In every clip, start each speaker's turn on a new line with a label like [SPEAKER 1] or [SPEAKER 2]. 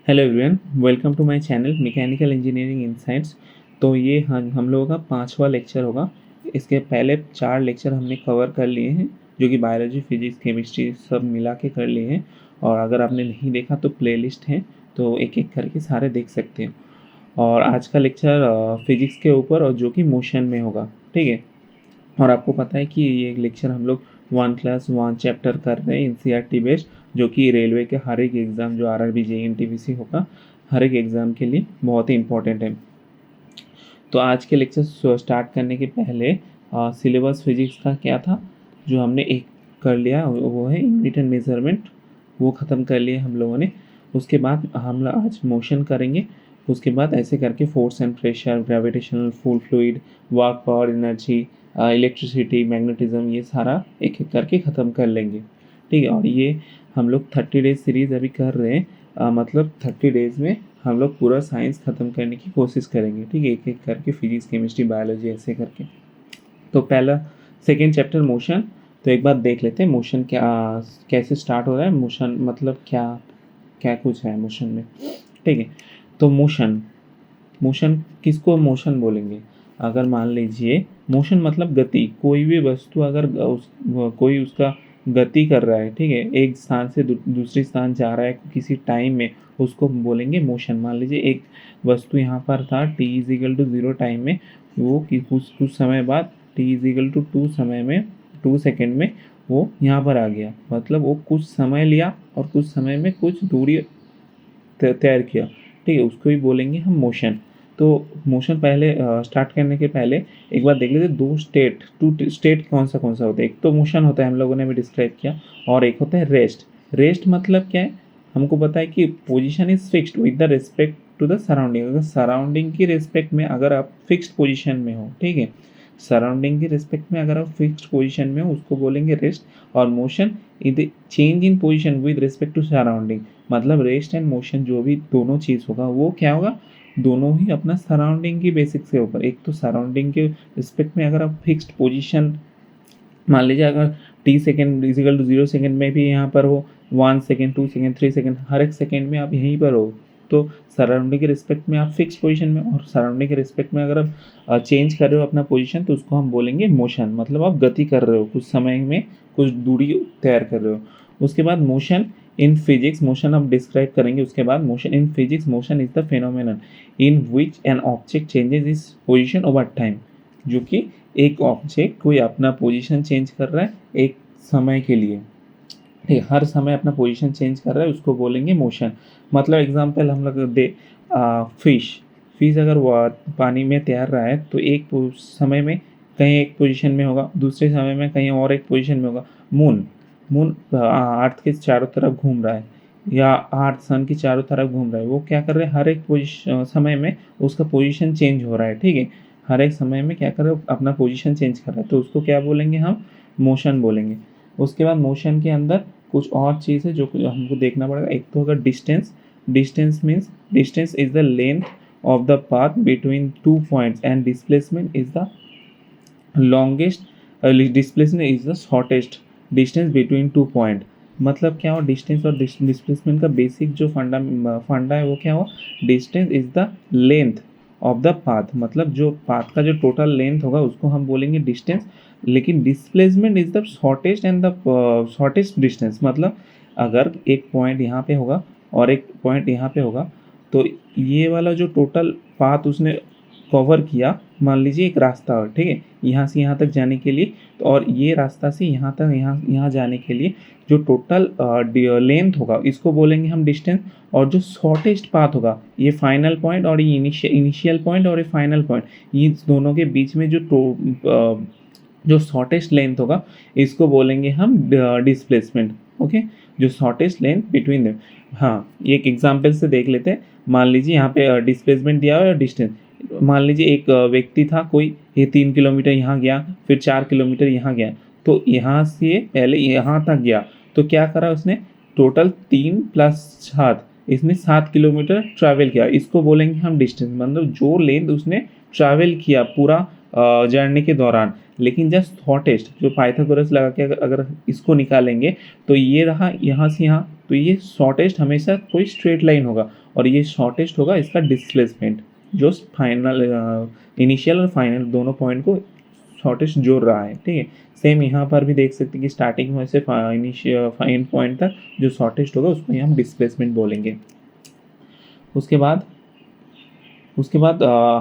[SPEAKER 1] Hello everyone, welcome to my channel mechanical engineering insights. तो ये हम लोगों का 5वां लेक्चर होगा। इसके पहले 4 लेक्चर हमने कवर कर लिए हैं, जो कि बायोलॉजी, फिजिक्स, केमिस्ट्री सब मिला के कर लिए हैं। और अगर आपने नहीं देखा तो प्लेलिस्ट है, तो एक एक करके सारे देख सकते हैं। और आज का लेक्चर फिजिक्स के ऊपर, और जो कि मोशन में होगा, ठीक है। और आपको पता है कि ये लेक्चर हम लोग 1 क्लास 1 चैप्टर कर रहे हैं एनसीईआरटी बेस्ड, जो कि रेलवे के हर एक एग्ज़ाम, जो आरआरबी, जेईई, एनटीपीसी होगा, हर एक एग्ज़ाम के लिए बहुत ही इंपॉर्टेंट है। तो आज के लेक्चर स्टार्ट करने के पहले सिलेबस फिजिक्स का क्या था, जो हमने एक कर लिया, वो है यूनिट एंड मेजरमेंट, वो ख़त्म कर लिए हम लोगों ने। उसके बाद हम लोग आज मोशन करेंगे। उसके बाद ऐसे करके force and pressure, gravitational fluid, work, power, energy, electricity, magnetism, ये सारा एक एक करके ख़त्म कर लेंगे, ठीक है। और ये हम लोग 30 डेज सीरीज़ अभी कर रहे हैं। मतलब 30 डेज़ में हम लोग पूरा साइंस ख़त्म करने की कोशिश करेंगे, ठीक है, एक एक करके, फिजिक्स, केमिस्ट्री, बायोलॉजी, ऐसे करके। तो पहला सेकेंड चैप्टर मोशन। तो एक बार देख लेते हैं मोशन क्या, कैसे स्टार्ट हो रहा है मोशन, मतलब क्या क्या कुछ है मोशन में, ठीक है। तो मोशन, मोशन किसको मोशन बोलेंगे? अगर मान लीजिए मोशन मतलब गति, कोई भी वस्तु अगर कोई उसका गति कर रहा है, ठीक है, एक स्थान से दूसरे स्थान जा रहा है किसी टाइम में, उसको बोलेंगे मोशन। मान लीजिए एक वस्तु यहाँ पर था, t=0 टाइम में, वो कुछ समय बाद t=2 समय में, 2 सेकेंड में वो यहाँ पर आ गया। मतलब वो कुछ समय लिया और कुछ समय में कुछ दूरी तैयार किया, ठीक है, उसको ही बोलेंगे हम मोशन। तो मोशन पहले स्टार्ट करने के पहले एक बार देख लेते, टू स्टेट कौन सा होता है। एक तो मोशन होता है, हम लोगों ने भी डिस्क्राइब किया, और एक होता है रेस्ट। रेस्ट मतलब क्या है, हमको पता है कि position is fixed with the respect to the surrounding. अगर सराउंडिंग की रिस्पेक्ट में अगर आप फिक्स्ड पोजीशन में हो, ठीक है, सराउंडिंग की रिस्पेक्ट में अगर आप फिक्स्ड पोजीशन में हो, उसको बोलेंगे रेस्ट। और motion is change in position with respect to surrounding. मतलब रेस्ट एंड मोशन जो भी दोनों चीज़ होगा, वो क्या होगा, दोनों ही अपना सराउंडिंग की बेसिक के ऊपर। एक तो सराउंडिंग के रिस्पेक्ट में अगर आप फिक्स्ड पोजीशन, मान लीजिए अगर t=0 सेकेंड में भी यहाँ पर हो, 1 सेकेंड, 2 सेकेंड, 3 सेकेंड, हर एक सेकेंड में आप यहीं पर हो, तो सराउंडिंग के रिस्पेक्ट में आप फिक्स पोजीशन में, और सराउंडिंग के रिस्पेक्ट में अगर आप चेंज कर रहे हो अपना पोजीशन, तो उसको हम बोलेंगे मोशन। मतलब आप गति कर रहे हो, कुछ समय में कुछ दूरी तैयार कर रहे हो। उसके बाद मोशन इन फिजिक्स, मोशन आप डिस्क्राइब करेंगे। उसके बाद motion in physics, motion is the phenomenon in which an object changes is position over time. जो कि एक ऑब्जेक्ट कोई अपना पोजीशन चेंज कर रहा है एक समय के लिए, ठीक है, हर समय अपना पोजीशन चेंज कर रहा है, उसको बोलेंगे मोशन। मतलब एग्जांपल हम लोग दे, फिश फिश अगर वो पानी में तैर रहा है, तो एक समय में कहीं एक पोजीशन में होगा, दूसरे समय में कहीं और एक पोजीशन में होगा। मून मून अर्थ के चारों तरफ घूम रहा है, या अर्थ सन की चारों तरफ घूम रहा है, वो क्या कर रहे हैं, हर एक समय में उसका पोजीशन चेंज हो रहा है, ठीक है, हर एक समय में क्या कर रहे हो, अपना पोजीशन चेंज कर रहा है, तो उसको क्या बोलेंगे, हम मोशन बोलेंगे। उसके बाद मोशन के अंदर कुछ और चीज़ है जो हमको देखना पड़ेगा। एक तो होगा distance. Distance means distance is the length of the path between 2 points, and displacement is the longest, displacement is the shortest distance between 2 point. मतलब क्या हो, डिस्टेंस और डिस्प्लेसमेंट का बेसिक जो फंडा है, वो क्या हो, distance is the length of the path. मतलब जो पाथ का जो टोटल लेंथ होगा, उसको हम बोलेंगे डिस्टेंस। लेकिन displacement is the shortest and the shortest distance. मतलब अगर एक पॉइंट यहाँ पे होगा और एक पॉइंट यहाँ पे होगा, तो ये वाला जो टोटल पाथ उसने कवर किया, मान लीजिए एक रास्ता हो, ठीक है, यहाँ से यहाँ तक जाने के लिए, तो और ये रास्ता से यहाँ तक, यहाँ जाने के लिए जो टोटल लेंथ होगा, इसको बोलेंगे हम डिस्टेंस। और जो शॉर्टेस्ट पाथ होगा, ये फाइनल पॉइंट और ये इनिशियल पॉइंट और ये फाइनल पॉइंट, ये दोनों के बीच में जो शॉर्टेस्ट लेंथ होगा, इसको बोलेंगे हम डिस्प्लेसमेंट। ओके, जो शॉर्टेस्ट लेंथ बिटवीन देम। हाँ, ये एक एग्जांपल से देख लेते हैं। मान लीजिए यहाँ पे डिस्प्लेसमेंट दिया हुआ है, डिस्टेंस। मान लीजिए एक व्यक्ति था कोई, ये 3 किलोमीटर यहाँ गया, फिर 4 किलोमीटर यहाँ गया, तो यहाँ से पहले यहाँ तक गया, तो क्या करा उसने, टोटल 3 + 7, इसने 7 किलोमीटर ट्रैवल किया, इसको बोलेंगे हम डिस्टेंस। मतलब जो लेंथ उसने ट्रैवल किया पूरा जर्नी के दौरान। लेकिन जस्ट शॉर्टेस्ट, जो पाइथागोरस लगा के अगर इसको निकालेंगे, तो ये रहा यहाँ से यहाँ तो ये शॉर्टेस्ट हमेशा कोई स्ट्रेट लाइन होगा और ये शॉर्टेस्ट होगा इसका डिस्प्लेसमेंट, जो फाइनल इनिशियल और फाइनल दोनों पॉइंट को शॉर्टेस्ट जोड़ रहा है, ठीक है। सेम यहाँ पर भी देख सकते हैं कि स्टार्टिंग में से इनिशियल फाइन पॉइंट तक जो शॉर्टेस्ट होगा उसको हम डिस्प्लेसमेंट बोलेंगे। उसके बाद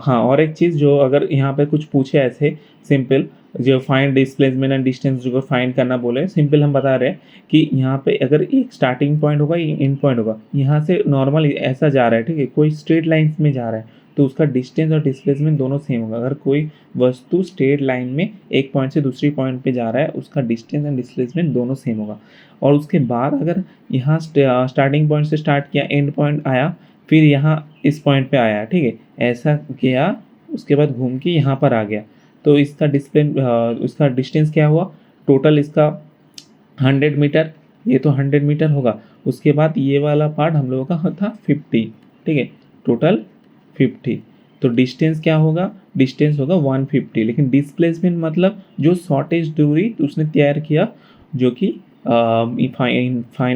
[SPEAKER 1] हाँ, और एक चीज़ जो अगर यहाँ पे कुछ पूछे ऐसे सिंपल, जो फाइंड डिस्प्लेसमेंट एंड डिस्टेंस जो फाइंड करना बोले, सिंपल हम बता रहे हैं कि यहाँ पे अगर एक स्टार्टिंग पॉइंट होगा, एंड पॉइंट होगा, यहाँ से नॉर्मल ऐसा जा रहा है, ठीक है, कोई स्ट्रेट लाइन में जा रहा है, तो उसका डिस्टेंस और डिस्प्लेसमेंट दोनों सेम होगा। अगर कोई वस्तु स्ट्रेट लाइन में एक पॉइंट से दूसरी पॉइंट पे जा रहा है, उसका डिस्टेंस एंड डिस्प्लेसमेंट दोनों सेम होगा। और उसके बाद अगर यहाँ स्टार्टिंग पॉइंट से स्टार्ट किया, एंड पॉइंट आया, फिर यहाँ इस पॉइंट पे आया, ठीक है, ऐसा किया, उसके बाद घूम के यहाँ पर आ गया, तो इसका उसका डिस्टेंस क्या हुआ, टोटल इसका 100 मीटर, ये तो 100 मीटर होगा। उसके बाद ये वाला पार्ट हम लोगों का था 50, ठीक है, टोटल 50। तो डिस्टेंस क्या होगा, डिस्टेंस होगा 150, लेकिन डिस्प्लेसमेंट मतलब जो शॉर्टेज दूरी उसने तैयार किया, जो कि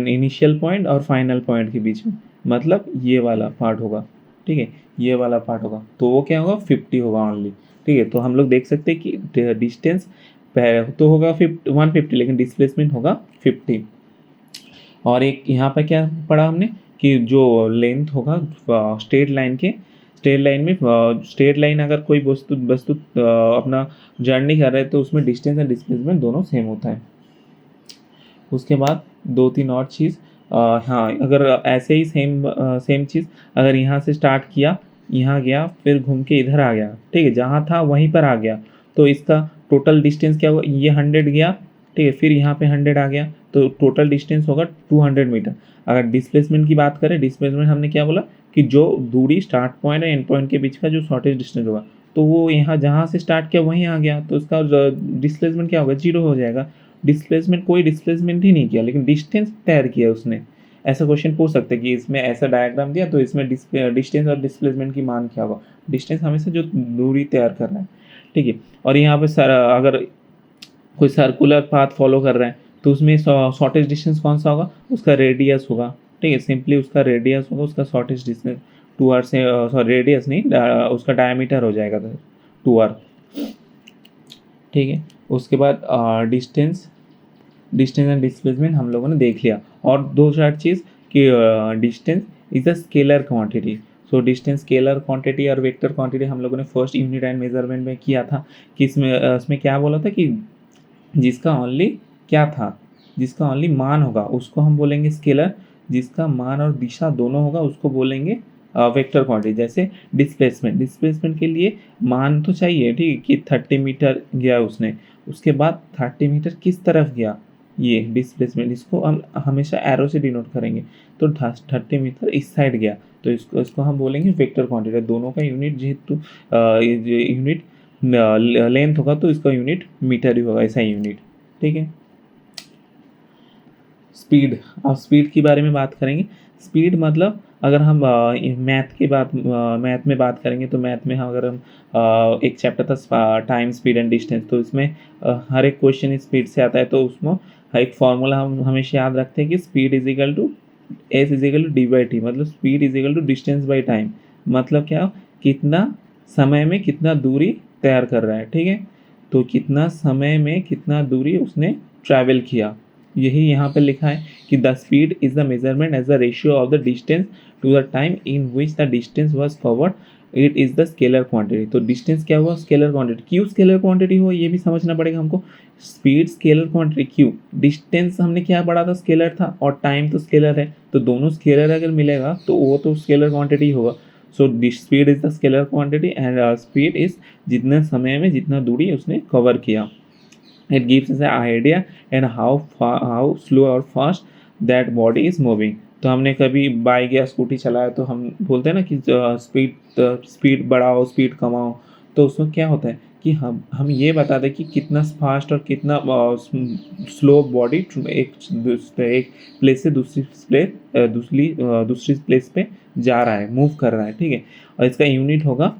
[SPEAKER 1] इनिशियल पॉइंट और फाइनल पॉइंट के बीच में, मतलब ये वाला पार्ट होगा, ठीक है, ये वाला पार्ट होगा, तो वो क्या होगा 50 होगा ओनली, ठीक है। तो हम लोग देख सकते हैं कि डिस्टेंस तो होगा 150, लेकिन डिस्प्लेसमेंट होगा 50। और एक यहाँ पर क्या पढ़ा हमने कि जो लेंथ होगा स्ट्रेट लाइन के, स्ट्रेट लाइन अगर कोई वस्तु अपना जर्नी कर रहा है तो उसमें डिस्टेंस एंड डिस्प्लेसमेंट दोनों सेम होता है। उसके बाद 2-3 और चीज़, हाँ, अगर ऐसे ही सेम चीज़ अगर यहाँ से स्टार्ट किया, यहाँ गया, फिर घूम के इधर आ गया, ठीक है, जहाँ था वहीं पर आ गया, तो इसका टोटल डिस्टेंस क्या होगा, ये 100 गया, ठीक है, फिर यहाँ पे 100 आ गया, तो टोटल डिस्टेंस होगा 200 मीटर। अगर डिस्प्लेसमेंट की बात करें, डिस्प्लेसमेंट हमने क्या बोला कि जो दूरी स्टार्ट पॉइंट और एंड पॉइंट के बीच का जो शॉर्टेज डिस्टेंस होगा, तो वो यहाँ जहाँ से स्टार्ट किया वहीं आ गया, तो उसका डिस्प्लेसमेंट क्या होगा, 0 हो जाएगा। डिस्प्लेसमेंट कोई डिस्प्लेसमेंट ही नहीं किया, लेकिन डिस्टेंस तैयार किया उसने। ऐसा क्वेश्चन पूछ सकते हैं कि इसमें ऐसा डायग्राम दिया तो इसमें डिस्टेंस और डिस्प्लेसमेंट की मान क्या होगा। डिस्टेंस हमेशा जो दूरी तैयार कर रहा है, ठीक है। और यहाँ पे सर अगर कोई सर्कुलर पाथ फॉलो कर रहा है तो उसमें शॉर्टेज डिस्टेंस कौन सा होगा, उसका रेडियस होगा, ठीक है, सिंपली उसका रेडियस होगा, उसका शॉर्टेज डिस्टेंस 2r से, सॉरी रेडियस नहीं, उसका डायमीटर हो जाएगा 2r, ठीक है। उसके बाद डिस्टेंस एंड डिस्प्लेसमेंट हम लोगों ने देख लिया। और 2-4 चीज़ कि distance is a scalar quantity. So distance scalar quantity और वेक्टर क्वांटिटी हम लोगों ने फर्स्ट यूनिट एंड मेजरमेंट में किया था कि इसमें क्या बोला था कि जिसका ओनली क्या था, जिसका ओनली मान होगा उसको हम बोलेंगे स्केलर, जिसका मान और दिशा दोनों होगा उसको बोलेंगे वेक्टर क्वांटिटी। जैसे डिस्प्लेसमेंट के लिए मान तो चाहिए, ठीक है, कि 30 मीटर गया उसने, उसके बाद 30 मीटर किस तरफ गया, ये डिस्प्लेसमेंट, इसको हम हमेशा एरो से डिनोट करेंगे। तो 30 मीटर इस साइड गया, तो इसको हम बोलेंगे वेक्टर क्वांटिटी। दोनों का यूनिट जेहेतु यूनिट लेंथ होगा तो इसका यूनिट मीटर ही होगा, ऐसा यूनिट, ठीक है। स्पीड, अब स्पीड के बारे में बात करेंगे। स्पीड मतलब अगर हम मैथ में बात करेंगे तो मैथ में अगर हम एक चैप्टर था टाइम स्पीड एंड डिस्टेंस, तो इसमें हर एक क्वेश्चन स्पीड से आता है, तो उसमें एक फॉर्मूला हम हमेशा याद रखते हैं कि speed is equal to S is equal to D by T, मतलब speed is equal to distance by time, मतलब क्या, कितना समय में कितना दूरी तैयार कर रहा है, ठीक है। तो कितना समय में कितना दूरी उसने ट्रैवल किया, यही यहाँ पे लिखा है कि the speed is the measurement as the ratio of the distance to the time in which the distance was covered, it is the scalar quantity. तो डिस्टेंस क्या हुआ, स्केलर क्वांटिटी। क्यों स्केलर क्वांटिटी हुआ ये भी समझना पड़ेगा हमको। स्पीड स्केलर क्वांटिटी क्यों, डिस्टेंस हमने क्या पढ़ा था, स्केलर था, और टाइम तो स्केलर है, तो दोनों स्केलर अगर मिलेगा तो वो तो स्केलर क्वांटिटी होगा। So speed is the scalar quantity and speed is जितने समय में जितना दूरी उसने कवर किया। It gives us an idea and how slow or fast that body is moving। तो हमने कभी बाइक या स्कूटी चलाया तो हम बोलते हैं ना कि स्पीड बढ़ाओ, स्पीड कमाओ, तो उसमें क्या होता है कि हम ये बताते हैं कि कितना फास्ट और कितना स्लो बॉडी एक प्लेस से दूसरी प्लेस पे जा रहा है, मूव कर रहा है, ठीक है। और इसका यूनिट होगा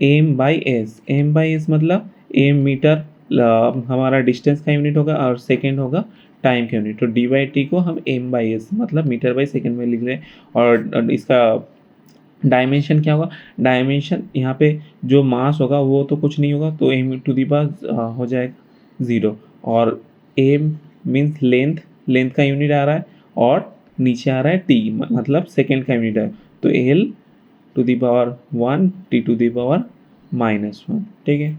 [SPEAKER 1] m/s। m/s मतलब m मीटर हमारा डिस्टेंस का यूनिट होगा और सेकेंड होगा टाइम की यूनिट। तो डी/टी को हम m/s मतलब मीटर बाई सेकेंड में लिख रहे हैं। और इसका डायमेंशन क्या होगा, डायमेंशन यहाँ पे जो मास होगा वो तो कुछ नहीं होगा, तो m⁻, हो जाएगा 0। और m मीन्स लेंथ, लेंथ का यूनिट आ रहा है, और नीचे आ रहा है t मतलब सेकेंड का यूनिट है, तो l⁻1 t⁻⁻1। ठीक है,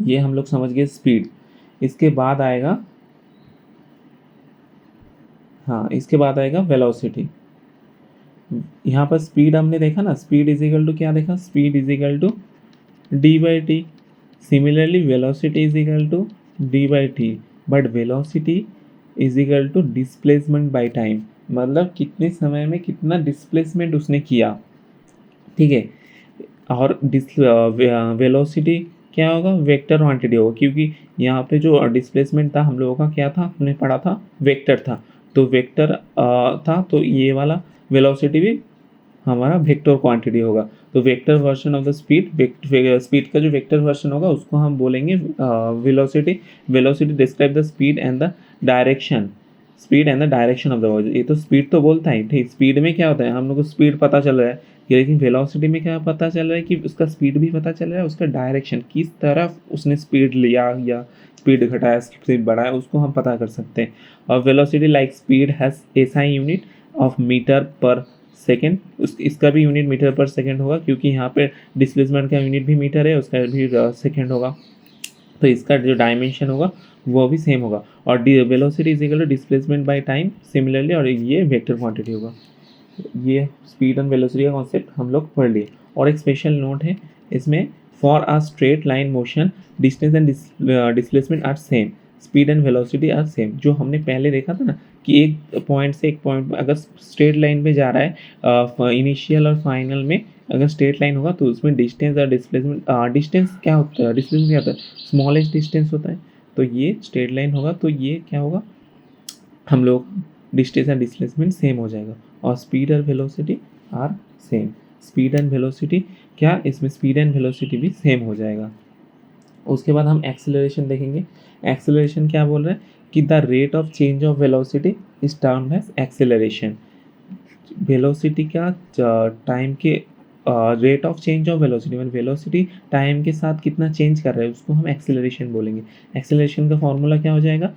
[SPEAKER 1] ये हम लोग समझ गए स्पीड। इसके बाद आएगा, हाँ इसके बाद आएगा वेलोसिटी। यहाँ पर स्पीड हमने देखा ना, स्पीड इज इक्वल टू क्या देखा, speed is equal to d/t। Similarly velocity is equal to d/t, but velocity is equal to displacement by time, मतलब कितने समय में कितना डिस्प्लेसमेंट उसने किया। ठीक है, और वेलोसिटी क्या होगा, वेक्टर क्वांटिटी होगा, क्योंकि यहाँ पे जो डिस्प्लेसमेंट था हम लोगों का क्या था, हमने पढ़ा था वेक्टर था, तो वेक्टर था, तो ये वाला वेलोसिटी भी हमारा वेक्टर क्वांटिटी होगा। तो vector version of the speed, speed का जो वेक्टर वर्जन होगा उसको हम बोलेंगे velocity. Velocity describe the speed and the direction, speed and the direction of the word. ये तो स्पीड तो बोलता है, ठीक, स्पीड में क्या होता है, हम लोग को स्पीड पता चल रहा है, लेकिन वेलोसिटी में क्या पता चल रहा है कि उसका स्पीड भी पता चल रहा है, उसका डायरेक्शन किस तरफ उसने स्पीड लिया या स्पीड घटाया, स्पीड बढ़ाया, उसको हम पता कर सकते हैं। और velocity like speed has SI unit of metre per second, इसका भी यूनिट मीटर पर सेकेंड होगा, क्योंकि यहाँ पे डिस्प्लेसमेंट का यूनिट भी मीटर है, उसका भी सेकेंड होगा, तो इसका जो डायमेंशन होगा वो भी सेम होगा। और velocity is equal to displacement by time similarly, और ये वेक्टर क्वांटिटी होगा। ये स्पीड एंड वेलोसिटी का कॉन्सेप्ट हम लोग पढ़ लिए। और एक स्पेशल नोट है इसमें, for a straight line motion distance and displacement are same, speed and velocity are same. जो हमने पहले देखा था ना कि एक पॉइंट से एक पॉइंट अगर स्ट्रेट लाइन पे जा रहा है, इनिशियल और फाइनल में अगर स्ट्रेट लाइन होगा तो उसमें डिस्टेंस और डिस्प्लेसमेंट, डिस्टेंस क्या होता है, डिस्प्लेसमेंट क्या होता है, स्मॉलेस्ट डिस्टेंस होता है, तो ये स्ट्रेट लाइन होगा, तो ये क्या होगा, हम लोग डिस्टेंस एंड डिस्प्लेसमेंट सेम हो जाएगा। और स्पीड और velocity are same, speed and velocity क्या, इसमें स्पीड एंड वेलोसिटी भी सेम हो जाएगा। उसके बाद हम एक्सेलरेशन देखेंगे। एक्सेलरेशन क्या बोल रहे हैं कि the rate of change of velocity is termed as acceleration. Velocity का टाइम के rate of change of velocity, मतलब वेलोसिटी टाइम के साथ कितना चेंज कर रहा है उसको हम एक्सेलरेशन बोलेंगे। एक्सेलरेशन का फॉर्मूला क्या हो जाएगा,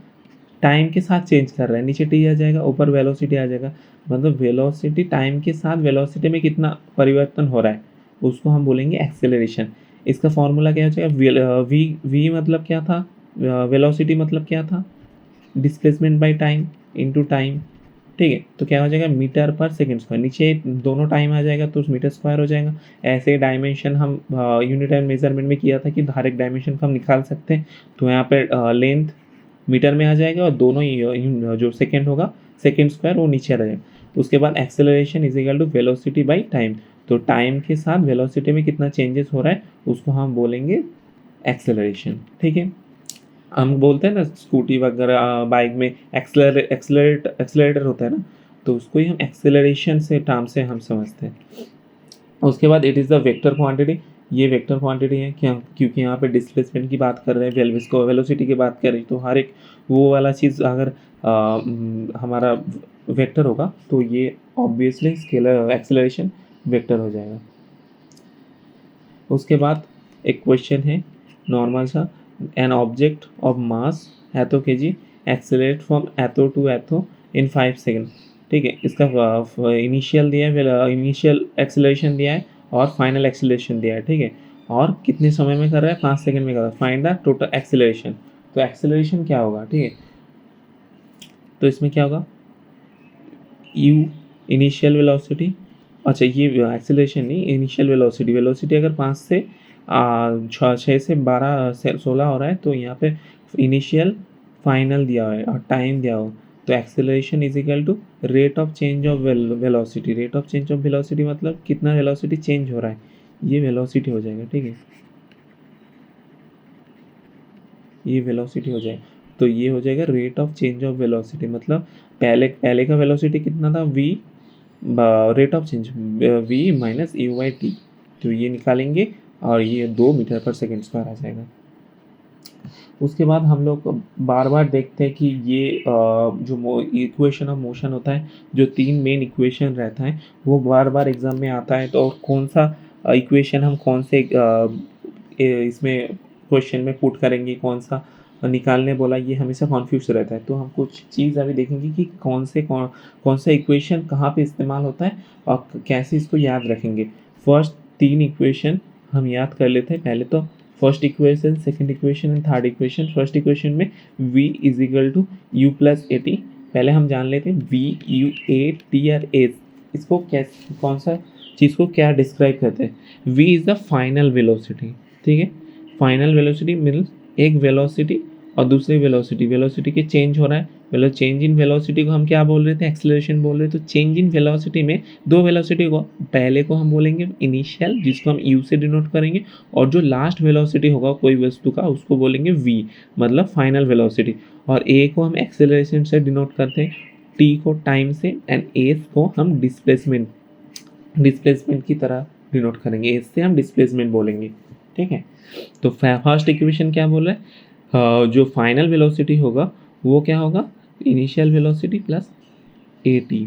[SPEAKER 1] टाइम के साथ चेंज कर रहा है, नीचे टी आ जाएगा, ऊपर वेलोसिटी आ जाएगा, मतलब वेलोसिटी टाइम के साथ वेलोसिटी में कितना परिवर्तन हो रहा है उसको हम बोलेंगे एक्सेलरेशन। इसका फॉर्मूला क्या हो जाएगा, वी मतलब क्या था, वेलोसिटी मतलब क्या था, displacement by time into time. ठीक है, तो क्या हो जाएगा, मीटर पर सेकेंड स्क्वायर, नीचे दोनों टाइम आ जाएगा तो मीटर स्क्वायर हो जाएगा। ऐसे डायमेंशन हम यूनिट एंड मेजरमेंट में किया था कि डायरेक्ट डायमेंशन को हम निकाल सकते हैं, तो यहाँ पे लेंथ मीटर में आ जाएगा और दोनों जो सेकेंड होगा सेकेंड स्क्वायर वो नीचे आ जाएगा। उसके बाद acceleration is equal to velocity by time, तो टाइम के साथ वेलोसिटी में कितना चेंजेस हो रहा है उसको हम बोलेंगे एक्सेलरेशन। ठीक है, हम बोलते हैं ना स्कूटी वगैरह बाइक में एक्सेलरेटर होता है ना, तो उसको ही हम एक्सेलरेशन से टर्म से हम समझते हैं। उसके बाद it is the vector quantity, ये वेक्टर क्वांटिटी है क्या, क्योंकि यहाँ पे डिस्प्लेसमेंट की बात कर रहे हैं, वेलोसिटी की बात कर रही, तो हर एक वो वाला चीज़ अगर हमारा वेक्टर होगा तो ये ऑब्वियसली स्केलर एक्सेलरेशन वेक्टर हो जाएगा। उसके बाद एक क्वेश्चन है नॉर्मल सा, एन ऑब्जेक्ट ऑफ मास एथो के जी एक्सेलरेट फ्रॉम एथो टू एथो इन 5 सेकेंड। ठीक है, इसका इनिशियल दिया है, इनिशियल एक्सेलरेशन दिया है और फाइनल एक्सेलरेशन दिया है। ठीक है, और कितने समय में कर रहा है, 5 सेकेंड में कर रहा है। फाइंड द टोटल एक्सेलरेशन, तो एक्सेलरेशन क्या होगा, ठीक है, तो इसमें क्या होगा, यू इनिशियल वेलोसिटी, अच्छा ये एक्सेलरेशन नहीं, इनिशियल वेलोसिटी, वेलोसिटी अगर 5 से 6 से 12 से 16 हो रहा है तो यहाँ पे इनिशियल फाइनल दिया हुआ है और टाइम दिया हुआ, तो acceleration is equal to rate of change of velocity. Rate of change of velocity मतलब कितना वेलोसिटी चेंज हो रहा है, ये वेलोसिटी हो जाएगा। ठीक है, ये वेलोसिटी हो जाएगा, तो ये हो जाएगा rate of change of velocity, मतलब पहले का वेलोसिटी कितना था, v rate of change v minus you by T, तो ये निकालेंगे और ये 2 मीटर पर सेकेंड स्क्वायर आ जाएगा। उसके बाद हम लोग बार बार देखते हैं कि ये जो इक्वेशन ऑफ मोशन होता है, जो 3 मेन इक्वेशन रहता है वो बार बार एग्जाम में आता है। तो कौन सा इक्वेशन हम कौन से इसमें क्वेश्चन में पुट करेंगे, कौन सा निकालने बोला, ये हमेशा कन्फ्यूज रहता है। तो हम कुछ चीज़ अभी देखेंगे कि कौन सा इक्वेशन कहाँ पे इस्तेमाल होता है और कैसे इसको याद रखेंगे। फर्स्ट 3 इक्वेशन हम याद कर लेते हैं। पहले तो first equation, second equation and third equation. First equation में v is equal to you plus A t. पहले हम जान लेते हैं v u a t और s, इसको कैसे, कौन सा चीज़ को क्या डिस्क्राइब करते हैं। v is the final velocity, ठीक है। फाइनल वेलोसिटी मीन्स एक वेलोसिटी और दूसरी वेलोसिटी के चेंज हो रहा है। चेंज इन वेलोसिटी को हम क्या बोल रहे थे, एक्सेलरेशन बोल रहे थे। तो चेंज इन वेलोसिटी में दो वेलोसिटी को, पहले को हम बोलेंगे इनिशियल, जिसको हम यू से डिनोट करेंगे, और जो लास्ट वेलोसिटी होगा कोई वस्तु का उसको बोलेंगे वी, मतलब फाइनल वेलोसिटी। और ए को हम एक्सेलरेशन से डिनोट करते हैं, टी को टाइम से, एंड एस को हम डिस्प्लेसमेंट की तरह डिनोट करेंगे। एस से हम डिस्प्लेसमेंट बोलेंगे, ठीक है। तो फर्स्ट इक्वेशन क्या बोल रहा है, जो फाइनल वेलोसिटी होगा वो क्या होगा, इनिशियल वेलोसिटी प्लस ए टी,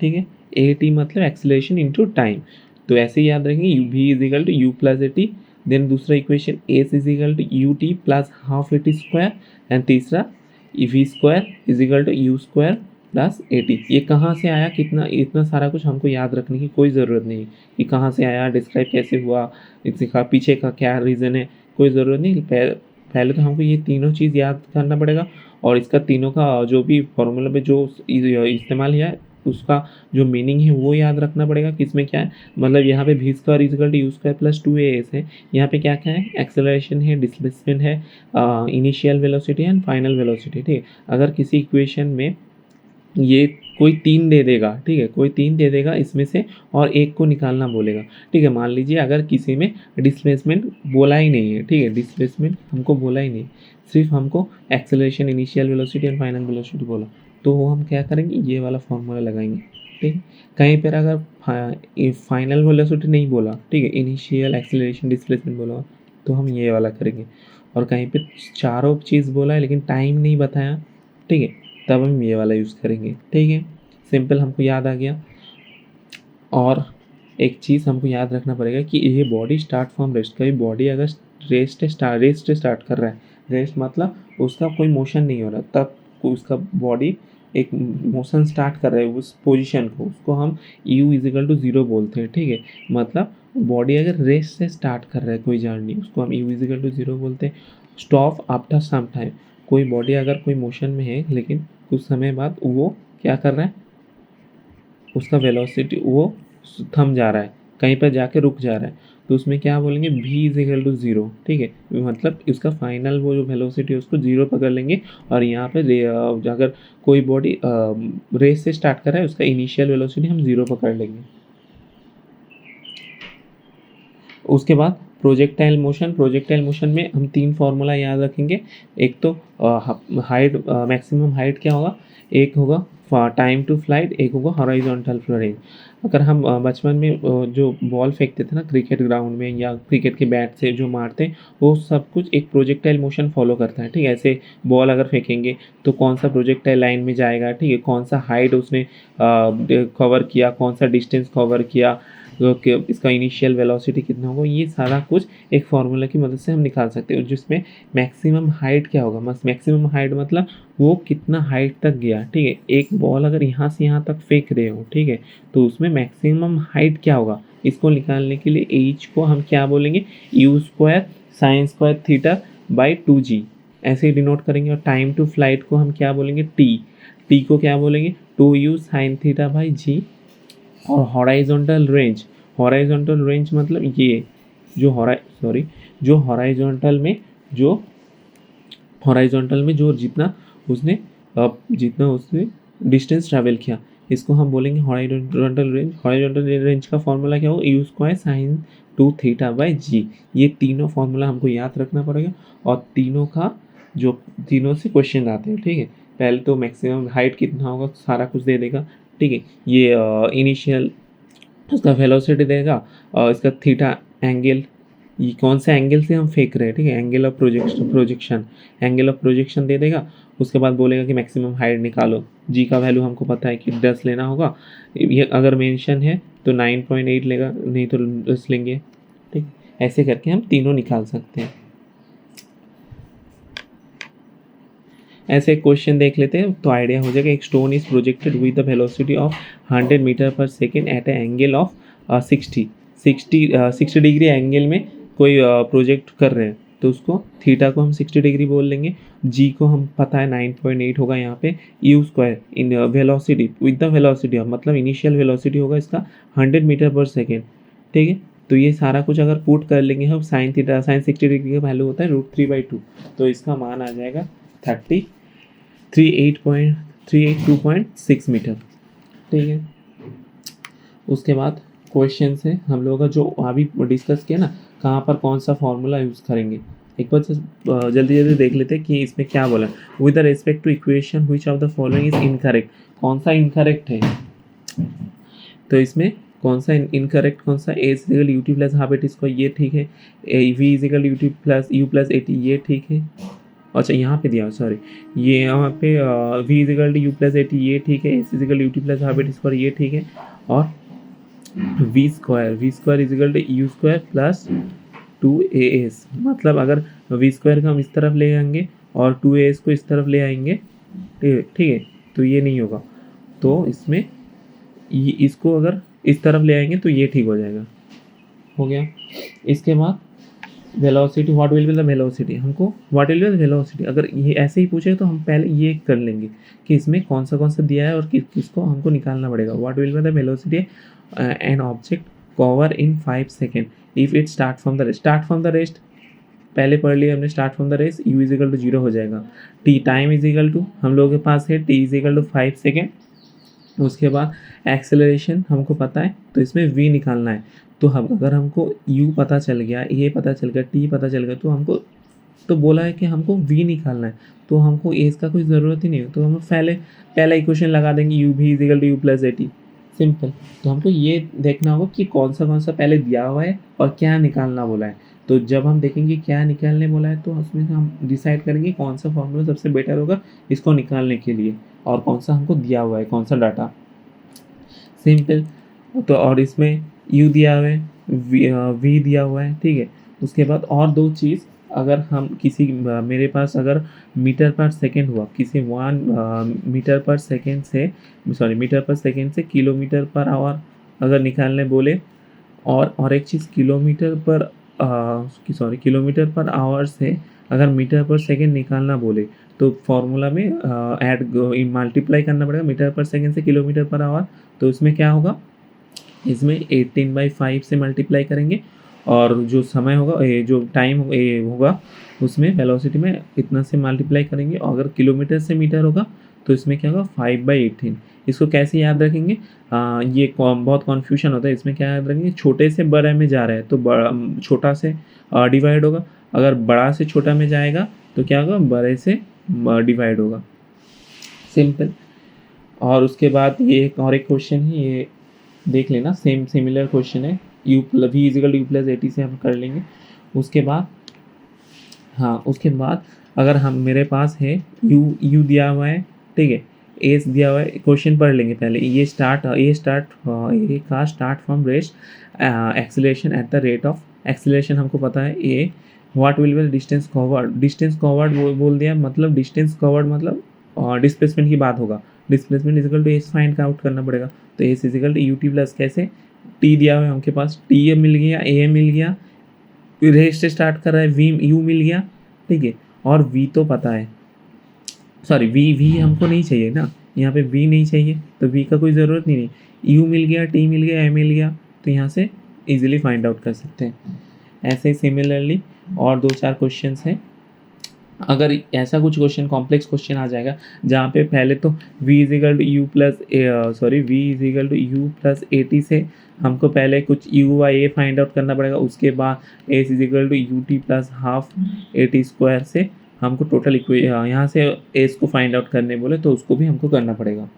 [SPEAKER 1] ठीक है। ए टी मतलब एक्सेलरेशन इनटू टाइम। तो ऐसे ही याद रखेंगे, U V is equal to you plus A T. Then दूसरा equation S is equal to U T plus half A T square, and तीसरा V square is equal to you square plus A T. ये कहाँ से आया, कितना, इतना सारा कुछ हमको याद रखने की कोई ज़रूरत नहीं कि कहाँ से आया, डिस्क्राइब कैसे हुआ, इसका पीछे का क्या रीज़न है, कोई ज़रूरत नहीं। पहले तो हमको ये तीनों चीज़ याद करना पड़ेगा, और इसका तीनों का जो भी फॉर्मूला में जो इस्तेमाल किया है उसका जो मीनिंग है वो याद रखना पड़ेगा, किसमें क्या है। मतलब यहाँ पे v square is equal to you square plus 2as है, यहाँ पे क्या क्या है, एक्सेलरेशन है, डिस्प्लेसमेंट है, initial velocity and final velocity, ठीक है। अगर किसी इक्वेशन में ये कोई 3 दे देगा, ठीक है, कोई 3 दे देगा इसमें से, और एक को निकालना बोलेगा, ठीक है। मान लीजिए अगर किसी में डिस्प्लेसमेंट बोला ही नहीं है, ठीक है, डिस्प्लेसमेंट हमको बोला ही नहीं, सिर्फ हमको acceleration, initial velocity and final velocity बोला, तो वो हम क्या करेंगे, ये वाला फॉर्मूला लगाएंगे, ठीक है। कहीं पर अगर फाइनल वेलोसिटी नहीं बोला, ठीक है, इनिशियल, एक्सेलरेशन, डिस्प्लेसमेंट बोला, तो हम ये वाला करेंगे। और कहीं पे चारों चीज़ बोला है लेकिन टाइम नहीं बताया, ठीक है, तब हम ये वाला यूज़ करेंगे, ठीक है। सिंपल, हमको याद आ गया। और एक चीज़ हमको याद रखना पड़ेगा कि ये बॉडी स्टार्ट फ्रॉम रेस्ट। कभी बॉडी अगर रेस्ट स्टार्ट कर रहा है, रेस्ट मतलब उसका कोई मोशन नहीं हो रहा, तब उसका बॉडी एक मोशन स्टार्ट कर रहा है उस पोजीशन को, उसको हम u इज इक्वल टू 0 बोलते हैं, ठीक है। मतलब बॉडी अगर रेस्ट से स्टार्ट कर रहा है कोई जर्नी, उसको हम u इज इक्वल टू 0 बोलते हैं। स्टॉप आफ्टर सम टाइम, कोई बॉडी अगर कोई मोशन में है लेकिन कुछ समय बाद वो क्या कर रहा है, उसका वेलोसिटी वो थम जा रहा है, कहीं पर जाके रुक जा रहा है, तो उसमें क्या बोलेंगे, v इज इक्वल टू 0, ठीक है। मतलब उसका फाइनल वो जो वेलोसिटी है उसको 0 पकड़ लेंगे। और यहाँ पे अगर कोई बॉडी रेस से स्टार्ट कर रहा है, उसका इनिशियल वेलोसिटी हम 0 पकड़ लेंगे। उसके बाद प्रोजेक्टाइल मोशन में हम 3 फार्मूला याद रखेंगे। एक तो हाइट, मैक्सिमम हाइट क्या होगा, एक होगा टाइम टू फ्लाइट, एक होगा हॉरिजॉन्टल रेंज। अगर हम बचपन में जो बॉल फेंकते थे ना क्रिकेट ग्राउंड में, या क्रिकेट के बैट से जो मारते हैं, वो सब कुछ एक प्रोजेक्टाइल मोशन फॉलो करता है, ठीक है। ऐसे बॉल अगर फेंकेंगे तो कौन सा प्रोजेक्टाइल लाइन में जाएगा, ठीक है, कौन सा हाइट उसने कवर किया, कौन सा डिस्टेंस कवर किया, इसका इनिशियल वेलोसिटी कितना होगा, ये सारा कुछ एक फार्मूला की मदद से हम निकाल सकते हैं। जिसमें मैक्सिमम हाइट क्या होगा, मैक्सिमम हाइट मतलब वो कितना हाइट तक गया, ठीक है। एक बॉल अगर यहाँ से यहाँ तक फेंक रहे हो, ठीक है, तो उसमें मैक्सिमम हाइट क्या होगा, इसको निकालने के लिए एच को हम क्या बोलेंगे, you square sine square theta by 2g, ऐसे ही डिनोट करेंगे। और टाइम टू फ्लाइट को हम क्या बोलेंगे, टी को क्या बोलेंगे, 2u साइन थीटा बाई जी। और हॉराइजॉन्टल रेंज मतलब ये जो हॉराइजॉन्टल में जो जितना उसने डिस्टेंस ट्रैवल किया, इसको हम बोलेंगे हॉराइजॉन्टल रेंज का फॉर्मूला क्या होगा, U square sine 2 theta by G. ये तीनों फॉर्मूला हमको याद रखना पड़ेगा, और तीनों से क्वेश्चन आते हैं, ठीक है। पहले तो मैक्सिमम हाइट कितना होगा सारा कुछ दे देगा, ठीक है। ये इनिशियल उसका वेलोसिटी देगा, और इसका थीटा एंगल ये कौन से एंगल से हम फेंक रहे हैं, ठीक है, angle of projection, angle of projection दे देगा। उसके बाद बोलेगा कि मैक्सिमम हाइट निकालो, जी का वैल्यू हमको पता है कि 10 लेना होगा, ये अगर मेंशन है तो 9.8 लेगा, नहीं तो 10 लेंगे, ठीक। ऐसे करके हम तीनों निकाल सकते हैं। ऐसे एक क्वेश्चन देख लेते हैं तो आइडिया हो जाएगा। एक stone is projected with the velocity of 100 metre per second at a angle of 60 degree angle में कोई प्रोजेक्ट कर रहे हैं, तो उसको थीटा को हम 60 डिग्री बोल लेंगे, जी को हम पता है 9.8 होगा यहाँ पे, you square in velocity with the velocity of, मतलब इनिशियल वेलोसिटी होगा इसका 100 मीटर पर सेकेंड, ठीक है। तो ये सारा कुछ अगर पुट कर लेंगे हम, साइन 60 डिग्री का वैल्यू होता है √3/2, तो इसका मान आ जाएगा 382.6 मीटर, ठीक है। उसके बाद क्वेश्चन से हम लोगों का जो अभी डिस्कस किया ना, कहाँ पर कौन सा फॉर्मूला यूज़ करेंगे, एक बार जल्दी जल्दी देख लेते हैं कि इसमें क्या बोला। With respect to equation which of the following is incorrect, कौन सा इनकरेक्ट है, तो इसमें कौन सा इनकरेक्ट, कौन सा A is equal U T plus half eighty square ये ठीक है, V is equal U T plus U plus eighty ये ठीक है, अच्छा यहाँ पे दिया सॉरी, ये यहाँ पे v is equal to you plus eighty ये ठीक है, s is equal U T plus half eighty square ये ठीक है, और v square is equal to you square plus 2as, मतलब अगर वी स्क्वायर का हम इस तरफ ले आएंगे और 2as को इस तरफ ले आएंगे, ठीक है, तो ये नहीं होगा, तो इसमें इसको अगर इस तरफ ले आएंगे तो ये ठीक हो जाएगा, हो गया। इसके बाद velocity, what will be the velocity, हमको what will be the velocity, अगर ये ऐसे ही पूछे तो हम पहले ये कर लेंगे कि इसमें कौन सा दिया है और किसको हमको निकालना पड़ेगा। What will be the velocity an object cover in 5 second if it start from the rest, पहले पढ़ लिया हमने, start from the rest, u is equal to 0 हो जाएगा, टी टाइम इजिकल टू हम लोगों के पास है t इजिकल टू 5 सेकेंड, उसके बाद एक्सेलरेशन हमको पता है तो इसमें v निकालना है, तो हम अगर हमको u पता चल गया, a पता चल गया, t पता चल गया, तो हमको तो बोला है कि हमको v निकालना है, तो हमको a का कोई ज़रूरत ही नहीं है, तो हम पहला इक्वेशन लगा देंगे u v is equal to you plus a t, simple. तो हमको ये देखना होगा कि कौन सा पहले दिया हुआ है और क्या निकालना बोला है, तो जब हम देखेंगे क्या निकालने बोला है तो उसमें हम डिसाइड करेंगे कौन सा फॉर्मूला सबसे बेटर होगा इसको निकालने के लिए, और कौन सा हमको दिया हुआ है, कौन सा डाटा, सिंपल। तो और इसमें u दिया हुआ है, v दिया हुआ है, ठीक है। उसके बाद और दो चीज़, अगर हम किसी मेरे पास अगर मीटर पर सेकेंड हुआ, किसी 1 मीटर पर सेकेंड से किलोमीटर पर आवर अगर निकालने बोले, और एक चीज़ किलोमीटर पर आवर से अगर मीटर पर सेकेंड निकालना बोले, तो फॉर्मूला में मल्टीप्लाई करना पड़ेगा मीटर पर सेकेंड से किलोमीटर पर आवर, तो इसमें क्या होगा, इसमें 18/5 से मल्टीप्लाई करेंगे, और जो समय होगा जो टाइम होगा उसमें वेलोसिटी में इतना से मल्टीप्लाई करेंगे, और अगर किलोमीटर से मीटर होगा तो इसमें क्या होगा 5/18। इसको कैसे याद रखेंगे, ये बहुत कन्फ्यूजन होता है, इसमें क्या याद रखेंगे, छोटे से बड़े में जा रहा है तो छोटा से डिवाइड होगा, अगर बड़ा से छोटा में जाएगा तो क्या होगा, बड़े से डिवाइड होगा, सिंपल। और उसके बाद ये एक क्वेश्चन है, ये देख लेना, सिमिलर क्वेश्चन है, v is equal u plus a t से हम कर लेंगे। उसके बाद अगर हम मेरे पास है u दिया हुआ है, ठीक है, एस दिया हुआ है, क्वेश्चन पढ़ लेंगे पहले, ये का start from rest, acceleration at the rate of acceleration हमको पता है a, what will B distance covered बोल दिया, मतलब डिस्टेंस कवर्ड मतलब डिस्प्लेसमेंट की बात होगा, displacement is equal to s find out करना पड़ेगा, तो s is equal to U T plus, कैसे, टी दिया हुआ है हमके पास, टी मिल गया, ए मिल गया, रेस्ट से स्टार्ट कर रहा है, वी यू मिल गया, ठीक है, और वी तो पता है, सॉरी वी हमको नहीं चाहिए ना, यहाँ पे वी नहीं चाहिए तो वी का कोई ज़रूरत नहीं, यू मिल गया, टी मिल गया, ए मिल गया, तो यहाँ से इजीली फाइंड आउट कर सकते हैं। ऐसे ही सिमिलरली और 2-4 क्वेश्चंस हैं, अगर ऐसा कुछ क्वेश्चन कॉम्प्लेक्स क्वेश्चन आ जाएगा जहाँ पे पहले तो v is equal to you plus a t से हमको पहले कुछ u by a find out करना पड़ेगा, उसके बाद s is equal to U T plus half eighty square से हमको टोटल यहाँ से s को फाइंड आउट करने बोले तो उसको भी हमको करना पड़ेगा।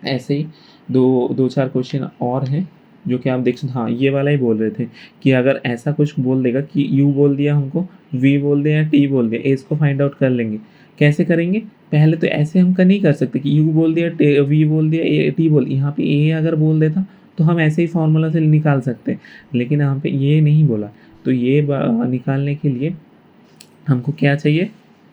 [SPEAKER 1] ऐसे ही 2-4 क्वेश्चन और हैं, जो कि आप देख सकते, हाँ ये वाला ही बोल रहे थे कि अगर ऐसा कुछ बोल देगा कि यू बोल दिया हमको, वी बोल दिया या टी बोल दिया, ए इसको फाइंड आउट कर लेंगे। कैसे करेंगे? पहले तो ऐसे हम कर नहीं कर सकते कि यू बोल दिया, वी बोल दिया, ए टी बोल, यहाँ पे ए अगर बोल देता तो हम ऐसे ही फार्मूला से निकाल सकते, लेकिन यहाँ पे ये नहीं बोला। तो ये निकालने के लिए हमको क्या चाहिए?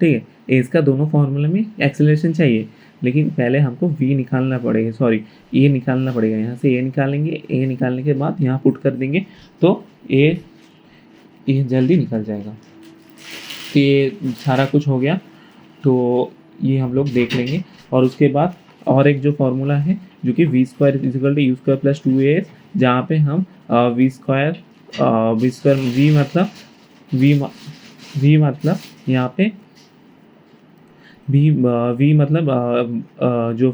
[SPEAKER 1] ठीक है, ए इसका दोनों फार्मूला में एक्सेलरेशन चाहिए, लेकिन पहले हमको वी निकालना पड़ेगा, सॉरी ए निकालना पड़ेगा। यहाँ से ए निकालेंगे, ए निकालने के बाद यहाँ पुट कर देंगे तो ए जल्दी निकल जाएगा। तो ये सारा कुछ हो गया, तो ये हम लोग देख लेंगे। और उसके बाद और एक जो फार्मूला है जो कि v square is equal to you square plus 2as, जहाँ पे हम वी स्क्वायर वी मतलब यहाँ पे वी मतलब जो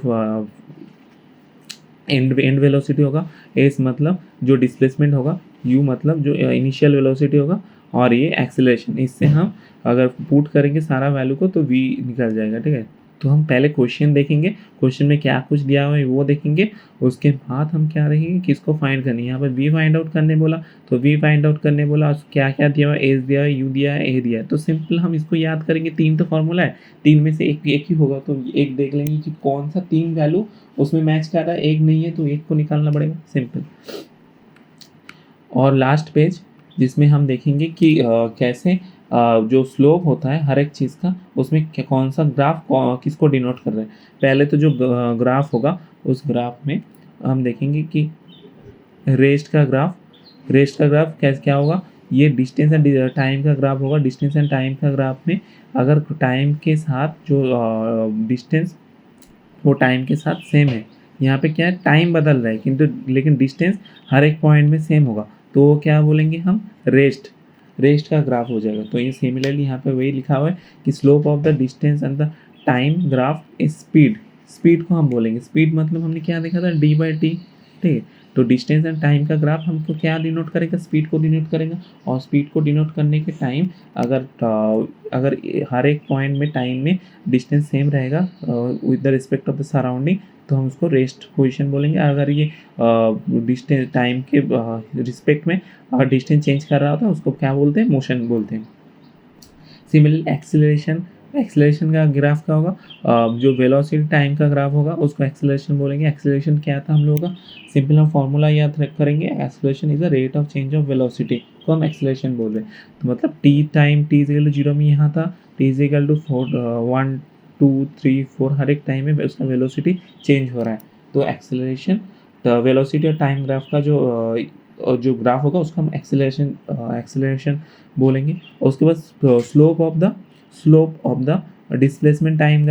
[SPEAKER 1] एंड वेलोसिटी होगा, एस मतलब जो डिस्प्लेसमेंट होगा, यू मतलब जो इनिशियल वेलोसिटी होगा, और ये एक्सेलरेशन। इससे हम अगर पुट करेंगे सारा वैल्यू को तो वी निकल जाएगा। ठीक है, तो हम पहले क्वेश्चन देखेंगे, क्वेश्चन में क्या कुछ दिया हुआ है वो देखेंगे, उसके बाद हम क्या देखेंगे किसको फाइंड करनी है। यहाँ पर वी फाइंड आउट करने बोला तो वी फाइंड आउट करने बोला, क्या क्या दिया हुआ है, एस दिया है, यू दिया है, ए दिया है। तो सिंपल हम इसको याद करेंगे, 3 तो फॉर्मूला है, 3 में से एक ही होगा, तो एक देख लेंगे कि कौन सा 3 वैल्यू उसमें मैच कर रहा है, एक नहीं है तो एक को निकालना पड़ेगा, सिंपल। और लास्ट पेज जिसमें हम देखेंगे कि कैसे जो स्लोप होता है हर एक चीज़ का, उसमें कौन सा ग्राफ किसको डिनोट कर रहा है। पहले तो जो ग्राफ होगा उस ग्राफ में हम देखेंगे कि रेस्ट का ग्राफ कैसे क्या होगा, ये डिस्टेंस एंड टाइम का ग्राफ होगा। डिस्टेंस एंड टाइम का ग्राफ में अगर टाइम के साथ जो डिस्टेंस वो टाइम के साथ सेम है, यहाँ पे क्या है टाइम बदल रहा है किंतु लेकिन डिस्टेंस हर एक पॉइंट में सेम होगा, तो वो क्या बोलेंगे हम, रेस्ट का ग्राफ हो जाएगा। तो ये सिमिलरली यहाँ पे वही लिखा हुआ है कि slope of the distance and the time graph is speed को हम बोलेंगे, स्पीड मतलब हमने क्या देखा था, d/t। ठीक है, तो डिस्टेंस एंड टाइम का ग्राफ हमको क्या डिनोट करेगा, स्पीड को डिनोट करेगा। और स्पीड को डिनोट करने के टाइम अगर हर एक पॉइंट में टाइम में डिस्टेंस सेम रहेगा with the respect of the surrounding, तो हम उसको रेस्ट पोजीशन बोलेंगे। अगर ये डिस्टेंस टाइम के रिस्पेक्ट में अगर डिस्टेंस चेंज कर रहा होता है उसको क्या बोलते हैं, मोशन बोलते हैं। सिमिलरली एक्सेलरेशन का ग्राफ क्या होगा, जो वेलोसिटी टाइम का ग्राफ होगा उसको एक्सेलरेशन बोलेंगे। एक्सेलरेशन क्या था हम लोगों का, सिंपल हम फॉर्मूला याद करेंगे, acceleration is the rate of change of velocity को हम एक्सेलरेशन बोल रहे हैं। तो मतलब t इज 0 में यहाँ था, t इज 1 2 3 4 हर एक टाइम में उसका वेलोसिटी चेंज हो रहा है। तो एक्सेलरेशन वेलोसिटी और टाइम ग्राफ का जो ग्राफ होगा उसको हम एक्सेलरेशन बोलेंगे। और उसके बाद slope of the displacement time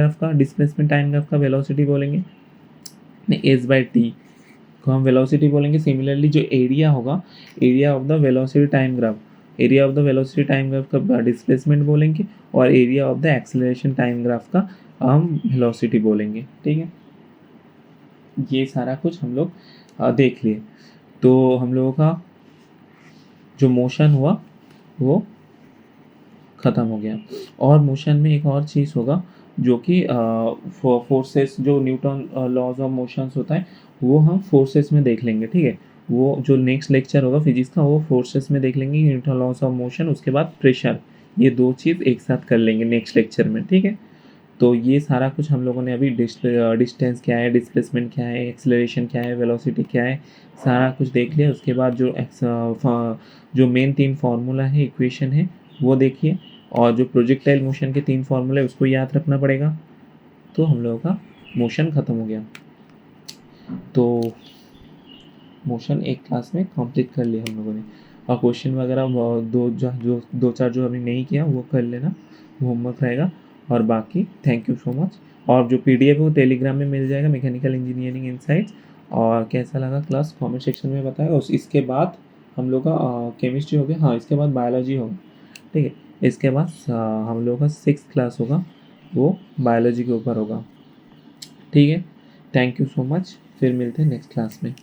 [SPEAKER 1] graph का वेलोसिटी बोलेंगे, s/t को हम वेलोसिटी बोलेंगे। सिमिलरली जो एरिया होगा, area of the velocity time graph का डिस्प्लेसमेंट बोलेंगे, और area of the acceleration time graph का हम वेलोसिटी बोलेंगे। ठीक है, ये सारा कुछ हम लोग देख लिए। तो हम लोगों का जो मोशन हुआ वो ख़त्म हो गया। और मोशन में एक और चीज़ होगा जो कि फोर्सेस, जो न्यूटन लॉज ऑफ मोशंस होता है वो हम फोर्सेस में देख लेंगे। ठीक है, वो जो नेक्स्ट लेक्चर होगा फिजिक्स का वो फोर्सेस में देख लेंगे, न्यूटन लॉज ऑफ मोशन, उसके बाद प्रेशर, ये 2 चीज़ एक साथ कर लेंगे नेक्स्ट लेक्चर में। ठीक है, तो ये सारा कुछ हम लोगों ने अभी डिस्टेंस क्या है, डिस्प्लेसमेंट क्या है, एक्सेलरेशन क्या है, वेलोसिटी क्या है, सारा कुछ देख लिया। उसके बाद जो मेन 3 फार्मूला है, इक्वेशन है, वो देखिए। और जो प्रोजेक्टाइल मोशन के 3 फार्मूले उसको याद रखना पड़ेगा। तो हम लोगों का मोशन ख़त्म हो गया। तो मोशन एक क्लास में कंप्लीट कर लिया हम लोगों ने। और क्वेश्चन वगैरह दो चार जो अभी नहीं किया वो कर लेना, वो होमवर्क रहेगा। और बाकी थैंक यू सो मच। और जो PDF है वो टेलीग्राम में मिल जाएगा, मैकेनिकल इंजीनियरिंग इनसाइट्स। और कैसा लगा क्लास कमेंट सेक्शन में बताएं। और इसके बाद हम लोग का केमिस्ट्री हो गया, हाँ इसके बाद बायोलॉजी होगा। ठीक है, इसके बाद हम लोग का 6th क्लास होगा, वो बायोलॉजी के ऊपर होगा। ठीक है, थैंक यू सो मच, फिर मिलते हैं नेक्स्ट क्लास में।